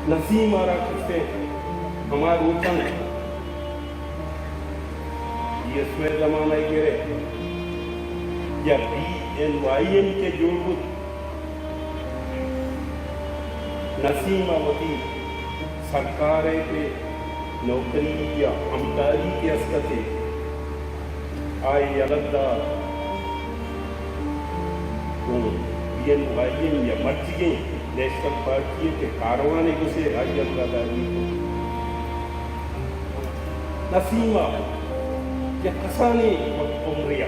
نسیم آرا کسے ہمارا روچن یہ اس میں زمانہ گرے یا BNYM کے جوڑ نسیم آوتی سرکارے پہ نوکری یا ہمداری کے اسکتے آئی الگدار BNYM یا مرچگیں نیشنل پارٹی کے کاروانے گسے آئی الگداری نسیمہ یا کسانی عمریہ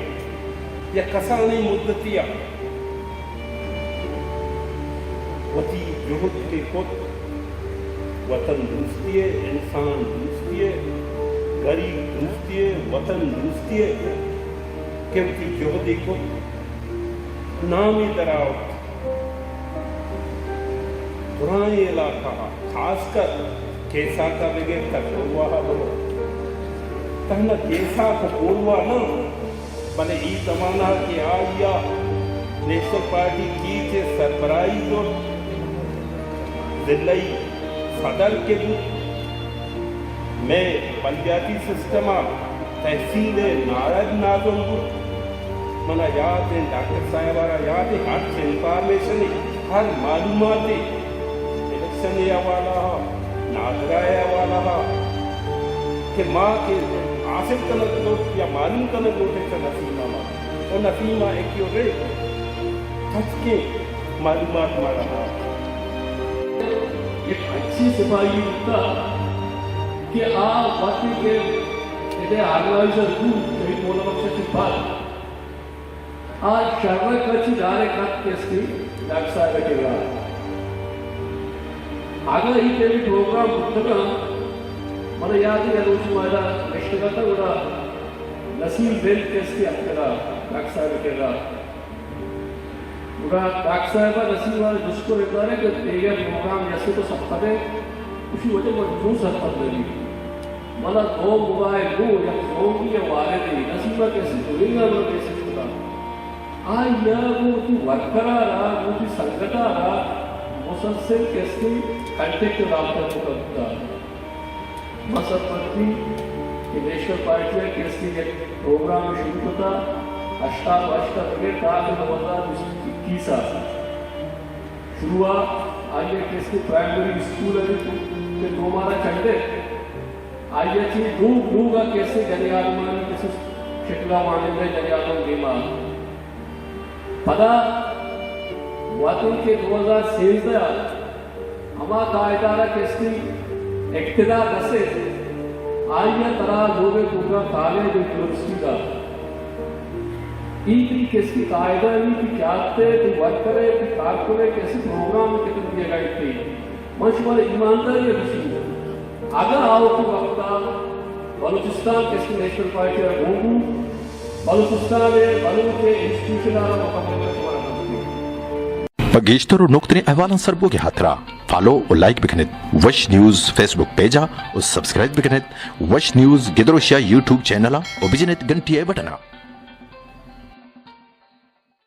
یا کسانی مدتیہ وطی جہد کے خود وطن دوستی ہے، انسان دوستی ہے، غریب دوستی ہے، وطن دوستی ہے کہ وطی جہدی خود نامی دراوت پرانے علاقہ خاص کر کیسا کا بغیر تک ہوا بلو تہنا کیسا کو بولوا نا بلے ای زمانہ کی آیا نیشنل پارٹی کی کے سربراہی کو ضلعی صدر کے بود میں بلدیاتی سسٹمہ تحصیل نارد نازم بود منا یاد ہے ڈاکٹر صاحب آرہ یاد ہے ہر انفارمیشن ہر معلومات الیکشن والا ناظرہ والا کہ ماں کے آصف کنک لوٹ یا معلوم کنک لوٹے کا نسیمہ ماں اور نسیمہ ایک یو رے تھچ کے معلومات مارا ماں ایک اچھی صفائی ہوتا کہ آپ واقعی کے ادھے آرگنائزر دور کہیں مولا بخشہ کی بات آج شہرہ کچھ دارے کت کے اس کی ڈاکٹر صاحب کے گا آگا ہی کے بھی پروگرام مطلقا مانا یاد ہے روچ مائدہ نشتگا تھا گا نسیم بیل کے اس کی اکترا ڈاکٹر صاحب کے گا ڈاکٹر صاحبہ نسیم والے جس کو رکھتا ہے کہ دیگر پروگرام جیسے تو سب پتے اسی وجہ پر جو سب پت لگی مانا دو موبائل دو یا قوم کی والدی نسیمہ کیسے دولنگا لوگ کیسے چھوٹا آئی یا وہ تو ورکرہ رہا وہ تو سنگتہ رہا مسلسل کیسے کنٹیکٹ رابطہ کو کرتا مصد پرتی کہ نیشنل پارٹی ہے کیسے ایک پروگرام شروع ہوتا اشتاب بغیر تاکہ 2021 شروع آئیے کس کی پرائمری اسکول کے دو مارا چڑھتے آئیے چی دو گا کیسے جنی آدمانی کسی شکلہ مانندے جنی آدم دیما پدا وطن کے 2013 ہما قائدارہ کس کی اقتدار رسے آئیے طرح لوگے پروگرام کالج یونیورسٹی کا ایک کس کی قائدہ نہیں کہ کیا تے تو ورک کرے کہ کارکولے کیسی پروگرام میں کتن دیا گئی تھی منشمال ایمانداری رسول اگر آؤ تو وقتا بلوچستان کس کی نیشنل پارٹی ہے گونگو بلوچستان ہے بلوچ کے انسٹیٹیوشن آرہ مقابلہ میں شمارہ کرتے گیشتر و نقطن احوالان سربو کے ہاترا فالو و لائک بکنید وش نیوز فیس بک پیجا و سبسکرائب بکنید وش نیوز گدروشیا یوٹیوب چینلا و بجنید گنٹی بٹنا